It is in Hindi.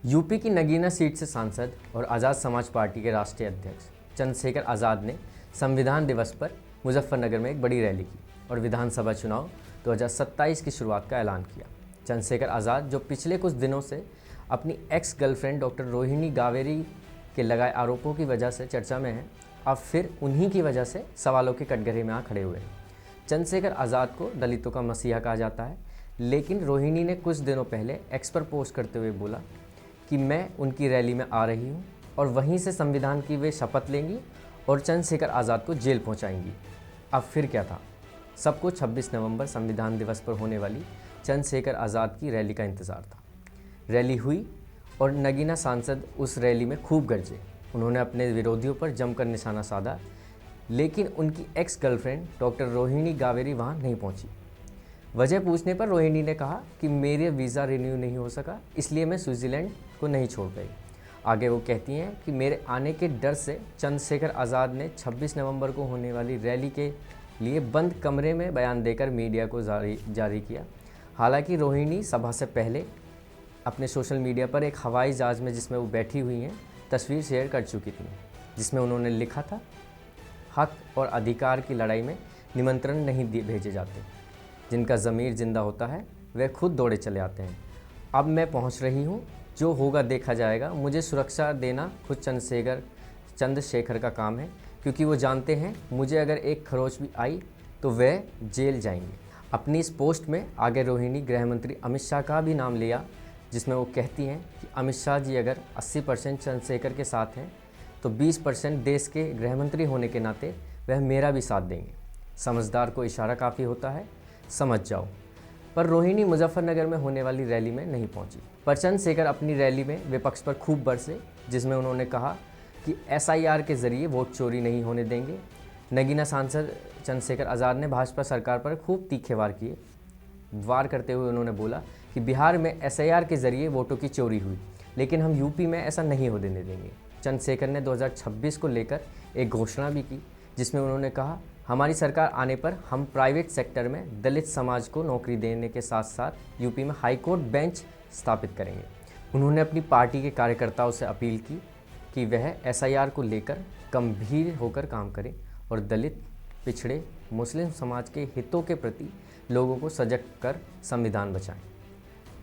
यूपी की नगीना सीट से सांसद और आज़ाद समाज पार्टी के राष्ट्रीय अध्यक्ष चंद्रशेखर आज़ाद ने संविधान दिवस पर मुजफ्फरनगर में एक बड़ी रैली की और विधानसभा चुनाव 2027 की शुरुआत का ऐलान किया। चंद्रशेखर आज़ाद, जो पिछले कुछ दिनों से अपनी एक्स गर्लफ्रेंड डॉक्टर रोहिणी गावेरी के लगाए आरोपों की वजह से चर्चा में हैं, अब फिर उन्हीं की वजह से सवालों के कटघरे में आ खड़े हुए हैं। चंद्रशेखर आज़ाद को दलितों का मसीहा कहा जाता है, लेकिन रोहिणी ने कुछ दिनों पहले एक्स पर पोस्ट करते हुए बोला कि मैं उनकी रैली में आ रही हूं और वहीं से संविधान की वे शपथ लेंगी और चंद्रशेखर आज़ाद को जेल पहुंचाएंगी। अब फिर क्या था? सबको 26 नवंबर संविधान दिवस पर होने वाली चंद्रशेखर आज़ाद की रैली का इंतज़ार था। रैली हुई और नगीना सांसद उस रैली में खूब गरजे। उन्होंने अपने विरोधियों पर जमकर निशाना साधा, लेकिन उनकी एक्स गर्लफ्रेंड डॉक्टर रोहिणी गावेरी वहाँ नहीं पहुँची। वजह पूछने पर रोहिणी ने कहा कि मेरे वीज़ा रिन्यू नहीं हो सका, इसलिए मैं स्विट्ज़रलैंड को नहीं छोड़ पाई। आगे वो कहती हैं कि मेरे आने के डर से चंद्रशेखर आज़ाद ने 26 नवंबर को होने वाली रैली के लिए बंद कमरे में बयान देकर मीडिया को जारी किया। हालांकि रोहिणी सभा से पहले अपने सोशल मीडिया पर एक हवाई जहाज़ में जिसमें वो बैठी हुई हैं तस्वीर शेयर कर चुकी थी, जिसमें उन्होंने लिखा था, हक और अधिकार की लड़ाई में निमंत्रण नहीं भेजे जाते, जिनका ज़मीर जिंदा होता है वे खुद दौड़े चले आते हैं। अब मैं पहुंच रही हूं, जो होगा देखा जाएगा। मुझे सुरक्षा देना खुद चंद्रशेखर का काम है, क्योंकि वो जानते हैं मुझे अगर एक खरोच भी आई तो वे जेल जाएंगे। अपनी इस पोस्ट में आगे रोहिणी गृह मंत्री अमित शाह का भी नाम लिया, जिसमें वो कहती हैं कि अमित शाह जी अगर 80% चंद्रशेखर के साथ हैं तो 20% देश के गृह मंत्री होने के नाते वह मेरा भी साथ देंगे। समझदार को इशारा काफ़ी होता है, समझ जाओ। पर रोहिणी मुजफ्फरनगर में होने वाली रैली में नहीं पहुंची। पर चंद्रशेखर अपनी रैली में विपक्ष पर खूब बरसे, जिसमें उन्होंने कहा कि एसआईआर के जरिए वोट चोरी नहीं होने देंगे। नगीना सांसद चंद्रशेखर आज़ाद ने भाजपा सरकार पर खूब तीखे वार करते हुए उन्होंने बोला कि बिहार में एसआईआर के जरिए वोटों की चोरी हुई, लेकिन हम यूपी में ऐसा नहीं होने देंगे। चंद्रशेखर ने 2026 को लेकर एक घोषणा भी की, जिसमें उन्होंने कहा, हमारी सरकार आने पर हम प्राइवेट सेक्टर में दलित समाज को नौकरी देने के साथ साथ यूपी में हाईकोर्ट बेंच स्थापित करेंगे। उन्होंने अपनी पार्टी के कार्यकर्ताओं से अपील की कि वह एसआईआर को लेकर गंभीर होकर काम करें और दलित, पिछड़े, मुस्लिम समाज के हितों के प्रति लोगों को सजग कर संविधान बचाएं।